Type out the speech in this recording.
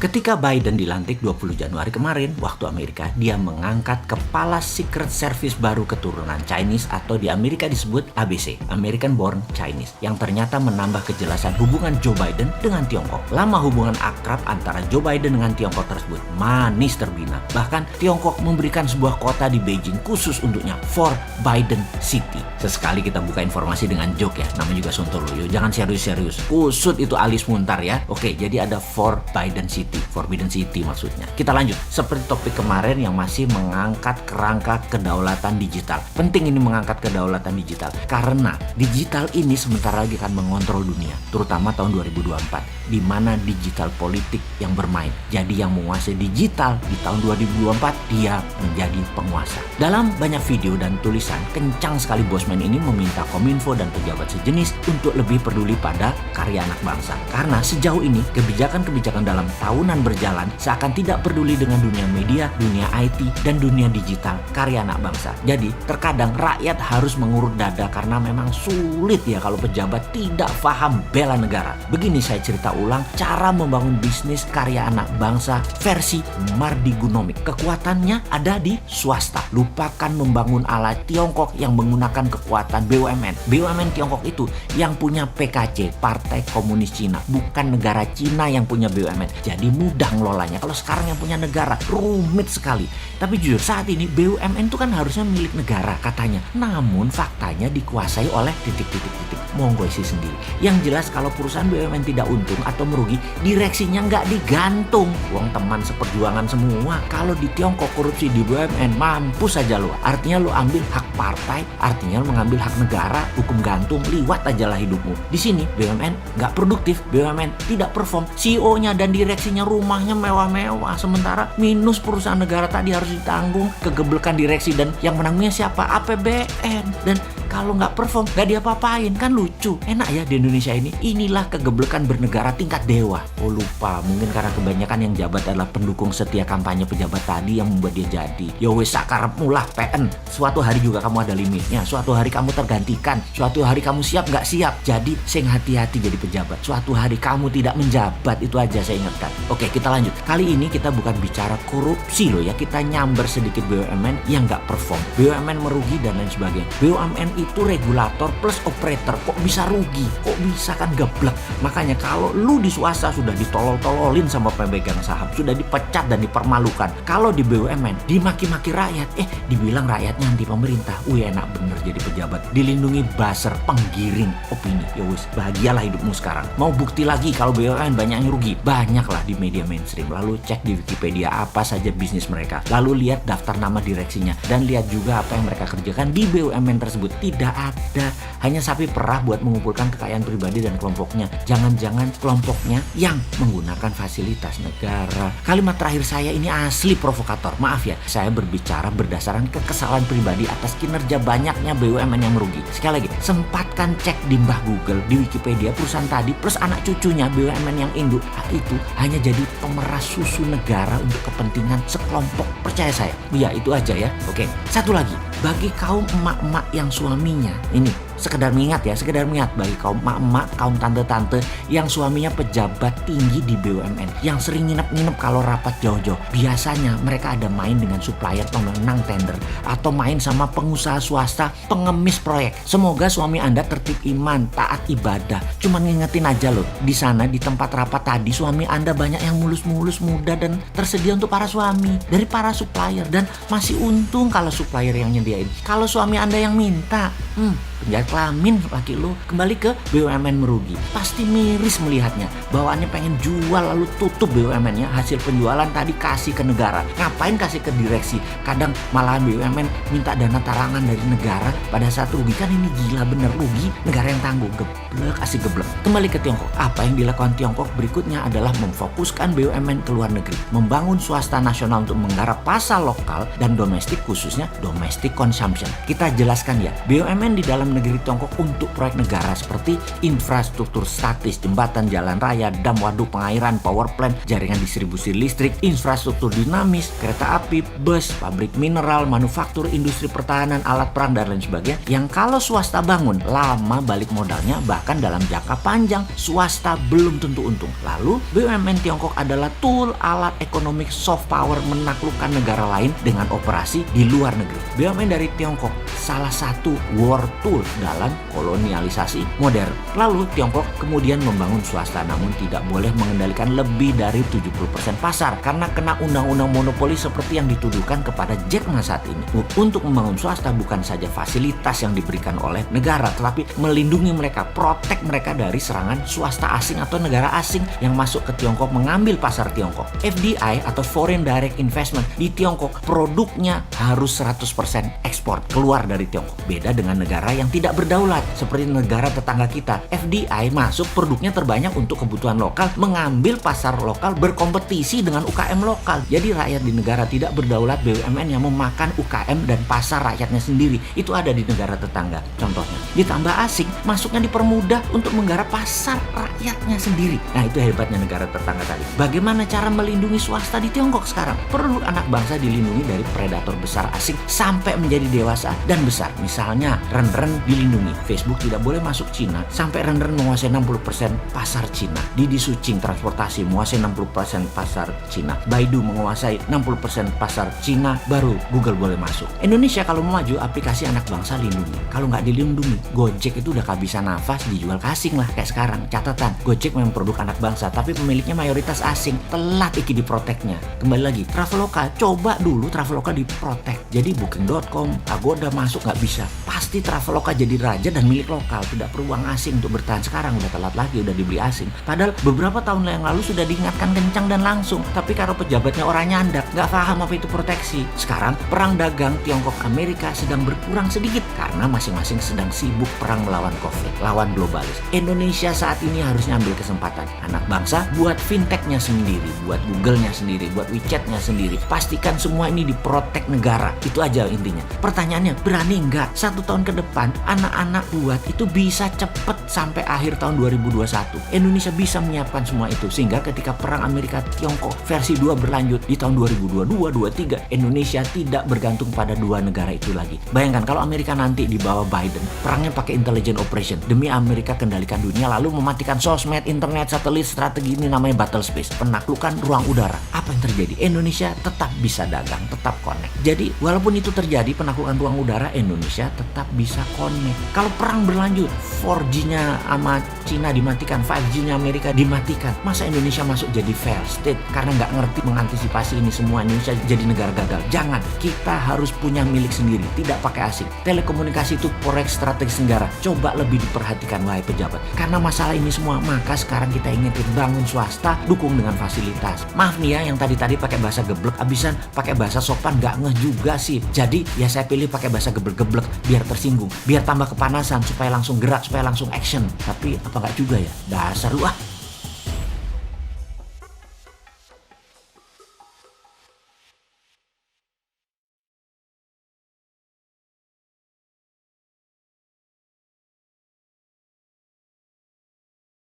Ketika Biden dilantik 20 Januari kemarin, waktu Amerika, dia mengangkat kepala Secret Service baru keturunan Chinese atau di Amerika disebut ABC, American Born Chinese, yang ternyata menambah kejelasan hubungan Joe Biden dengan Tiongkok. Lama hubungan akrab antara Joe Biden dengan Tiongkok tersebut manis terbina. Bahkan Tiongkok memberikan sebuah kota di Beijing khusus untuknya, For Biden City. Sesekali kita buka informasi dengan joke ya, namanya juga Sontoloyo, jangan serius-serius. Kusut itu alis muntar ya. Oke, jadi ada For Biden City. Forbidden City maksudnya. Kita lanjut. Seperti topik kemarin yang masih mengangkat kerangka kedaulatan digital. Penting ini mengangkat kedaulatan digital karena digital ini sebentar lagi akan mengontrol dunia, terutama tahun 2024 di mana digital politik yang bermain. Jadi yang menguasai digital di tahun 2024 dia menjadi penguasa. Dalam banyak video dan tulisan, kencang sekali Bosman ini meminta Kominfo dan pejabat sejenis untuk lebih peduli pada karya anak bangsa. Karena sejauh ini kebijakan-kebijakan dalam tahunan berjalan seakan tidak peduli dengan dunia media, dunia IT, dan dunia digital karya anak bangsa. Jadi terkadang rakyat harus mengurut dada karena memang sulit ya kalau pejabat tidak paham bela negara. Begini saya cerita ulang cara membangun bisnis karya anak bangsa versi Mardigunomik. Kekuatannya ada di swasta. Lupakan membangun ala Tiongkok yang menggunakan kekuatan BUMN. BUMN Tiongkok itu yang punya PKC, Partai Komunis Cina, bukan negara Cina yang punya BUMN. Jadi mudah ngelolanya. Kalau sekarang yang punya negara rumit sekali. Tapi jujur saat ini BUMN itu kan harusnya milik negara katanya. Namun faktanya dikuasai oleh titik-titik-titik. Monggo isi sendiri. Yang jelas kalau perusahaan BUMN tidak untung atau merugi, direksinya nggak digantung. Uang teman seperjuangan semua. Kalau di Tiongkok korupsi di BUMN mampus saja lo. Artinya lo ambil hak partai, artinya lo mengambil hak negara, hukum gantung, liwat aja lah hidupmu. Di sini BUMN nggak produktif, BUMN tidak perform, CEO-nya dan direksinya rumahnya mewah-mewah, sementara minus perusahaan negara tadi harus ditanggung, kegeblekan direksi dan yang menanggungnya siapa? APBN. Dan kalau nggak perform, nggak diapa-apain, kan lucu. Enak ya di Indonesia ini. Inilah kegeblekan bernegara tingkat dewa. Oh lupa, mungkin karena kebanyakan yang jabat adalah pendukung setia kampanye pejabat tadi yang membuat dia jadi. Ya wes sakarepmu lah PN. Suatu hari juga kamu ada limitnya. Suatu hari kamu tergantikan. Suatu hari kamu siap nggak siap. Jadi sing hati-hati jadi pejabat. Suatu hari kamu tidak menjabat, itu aja saya ingatkan. Oke, kita lanjut. Kali ini kita bukan bicara korupsi loh ya. Kita nyamber sedikit BUMN yang nggak perform. BUMN merugi dan lain sebagainya. BUMN itu regulator plus operator, kok bisa rugi, kok bisa kan geblek. Makanya kalau lu di swasta sudah ditolol-tololin sama pemegang saham, sudah dipecat dan dipermalukan. Kalau di BUMN dimaki-maki rakyat, dibilang rakyatnya anti pemerintah. Wih enak bener jadi pejabat, dilindungi buzzer penggiring opini. Ya wis, bahagialah hidupmu sekarang. Mau bukti lagi kalau BUMN banyak yang rugi? Banyaklah di media mainstream. Lalu cek di Wikipedia apa saja bisnis mereka. Lalu lihat daftar nama direksinya dan lihat juga apa yang mereka kerjakan di BUMN tersebut. Tidak ada, hanya sapi perah buat mengumpulkan kekayaan pribadi dan kelompoknya. Jangan-jangan kelompoknya yang menggunakan fasilitas negara. Kalimat terakhir saya ini asli provokator. Maaf ya, saya berbicara berdasarkan kekesalan pribadi atas kinerja banyaknya BUMN yang merugi. Sekali lagi, sempatkan cek di mbah Google, di Wikipedia perusahaan tadi plus anak cucunya BUMN yang induk itu hanya jadi pemeras susu negara untuk kepentingan sekelompok. Percaya saya. Ya itu aja ya. Oke, satu lagi. Bagi kaum emak-emak yang suaminya, ini sekedar mengingat bagi kaum emak-emak, kaum tante-tante yang suaminya pejabat tinggi di BUMN, yang sering nginep-nginep kalau rapat jauh-jauh. Biasanya mereka ada main dengan supplier pemenang tender atau main sama pengusaha swasta pengemis proyek. Semoga suami Anda tertib iman, taat ibadah. Cuman ngingetin aja loh, di sana di tempat rapat tadi suami Anda banyak yang mulus-mulus, muda dan tersedia untuk para suami dari para supplier, dan masih untung kalau supplier yang nyediain. Kalau suami Anda yang minta, penjahat kelamin laki lu. Kembali ke BUMN merugi, pasti miris melihatnya. Bawaannya pengen jual lalu tutup BUMN-nya, hasil penjualan tadi kasih ke negara. Ngapain kasih ke direksi? Kadang malahan BUMN minta dana tarangan dari negara pada saat rugi. Kan ini gila bener, rugi negara yang tanggung. Geblek, asik geblek. Kembali ke Tiongkok. Apa yang dilakukan Tiongkok berikutnya adalah memfokuskan BUMN ke luar negeri, membangun swasta nasional untuk menggarap pasar lokal dan domestik, khususnya domestic consumption. Kita jelaskan ya, BUMN di dalam dalam negeri Tiongkok untuk proyek negara seperti infrastruktur statis, jembatan, jalan raya, dam, waduk, pengairan, power plant, jaringan distribusi listrik, infrastruktur dinamis, kereta api, bus, pabrik mineral, manufaktur, industri pertahanan, alat perang, dan lain sebagainya, yang kalau swasta bangun, lama balik modalnya, bahkan dalam jangka panjang swasta belum tentu untung. Lalu BUMN Tiongkok adalah tool alat ekonomi soft power menaklukkan negara lain dengan operasi di luar negeri. BUMN dari Tiongkok salah satu war tool dalam kolonialisasi modern. Lalu Tiongkok kemudian membangun swasta, namun tidak boleh mengendalikan lebih dari 70% pasar karena kena undang-undang monopoli seperti yang dituduhkan kepada Jack Ma saat ini. Untuk membangun swasta bukan saja fasilitas yang diberikan oleh negara, tetapi melindungi mereka, protek mereka dari serangan swasta asing atau negara asing yang masuk ke Tiongkok mengambil pasar Tiongkok. FDI atau Foreign Direct Investment di Tiongkok produknya harus 100% ekspor keluar dari Tiongkok. Beda dengan negara yang tidak berdaulat seperti negara tetangga kita. FDI masuk produknya terbanyak untuk kebutuhan lokal, mengambil pasar lokal, berkompetisi dengan UKM lokal. Jadi rakyat di negara tidak berdaulat, BUMN yang memakan UKM dan pasar rakyatnya sendiri. Itu ada di negara tetangga contohnya. Ditambah asing masuknya dipermudah untuk menggarap pasar rakyatnya sendiri. Nah, itu hebatnya negara tetangga tadi. Bagaimana cara melindungi swasta di Tiongkok sekarang? Perlu anak bangsa dilindungi dari predator besar asing sampai menjadi dewasa dan besar. Misalnya Renren dilindungi, Facebook tidak boleh masuk Cina sampai Renren menguasai 60% pasar Cina. Didi Sucing transportasi menguasai 60% pasar Cina. Baidu menguasai 60% pasar Cina, baru Google boleh masuk. Indonesia kalau mau maju, aplikasi anak bangsa lindungi. Kalau nggak dilindungi, Gojek itu udah kehabisan nafas, dijual ke asing lah kayak sekarang. Catatan, Gojek memang produk anak bangsa, tapi pemiliknya mayoritas asing. Telat iki diproteknya. Kembali lagi, Traveloka, coba dulu Traveloka diprotek. Jadi Booking.com, Agoda masuk nggak bisa. Pasti Traveloka jadi raja dan milik lokal, tidak perlu uang asing untuk bertahan. Sekarang udah telat lagi, udah dibeli asing. Padahal beberapa tahun yang lalu sudah diingatkan kencang dan langsung. Tapi kalau pejabatnya orang nyandak, nggak paham apa itu proteksi. Sekarang perang dagang Tiongkok Amerika sedang berkurang sedikit karena masing-masing sedang sibuk perang melawan COVID, lawan globalis. Indonesia saat ini harusnya ambil kesempatan. Anak bangsa buat fintechnya sendiri, buat Google-nya sendiri, buat WeChat-nya sendiri. Pastikan semua ini diprotek negara. Itu aja intinya. Pertanyaannya, berani nggak 1 tahun ke depan anak-anak buat itu bisa cepet sampai akhir tahun 2021. Indonesia bisa menyiapkan semua itu sehingga ketika perang Amerika Tiongkok versi 2 berlanjut di tahun 2022-2023, Indonesia tidak bergantung pada dua negara itu lagi. Bayangkan kalau Amerika nanti di bawah Biden, perangnya pakai intelligent operation demi Amerika kendalikan dunia lalu mematikan sosmed, internet, satelit, strategi ini namanya battle space, penaklukan ruang udara. Apa yang terjadi? Indonesia tetap bisa dagang, tetap connect. Jadi walaupun itu terjadi penaklukan ruang udara, Indonesia tetap bisa connect. Kalau perang berlanjut, 4G-nya sama Cina dimatikan, 5G-nya Amerika dimatikan, masa Indonesia masuk jadi fair state karena nggak ngerti mengantisipasi ini semua, Indonesia jadi negara gagal? Jangan, kita harus punya milik sendiri, tidak pakai asing. Telekomunikasi itu proyek strategis negara, coba lebih diperhatikan wahai pejabat. Karena masalah ini semua, maka sekarang kita ingetin, bangun swasta, dukung dengan fasilitas. Maaf nih ya, yang tadi pakai bahasa geblek, abisan pakai bahasa sopan nggak ngeh juga sih. Jadi ya saya pilih pakai bahasa geblek-geblek biar tersinggung, biar tambah kepanasan, supaya langsung gerak, supaya langsung action. Tapi apa nggak juga ya, dasar lu ah.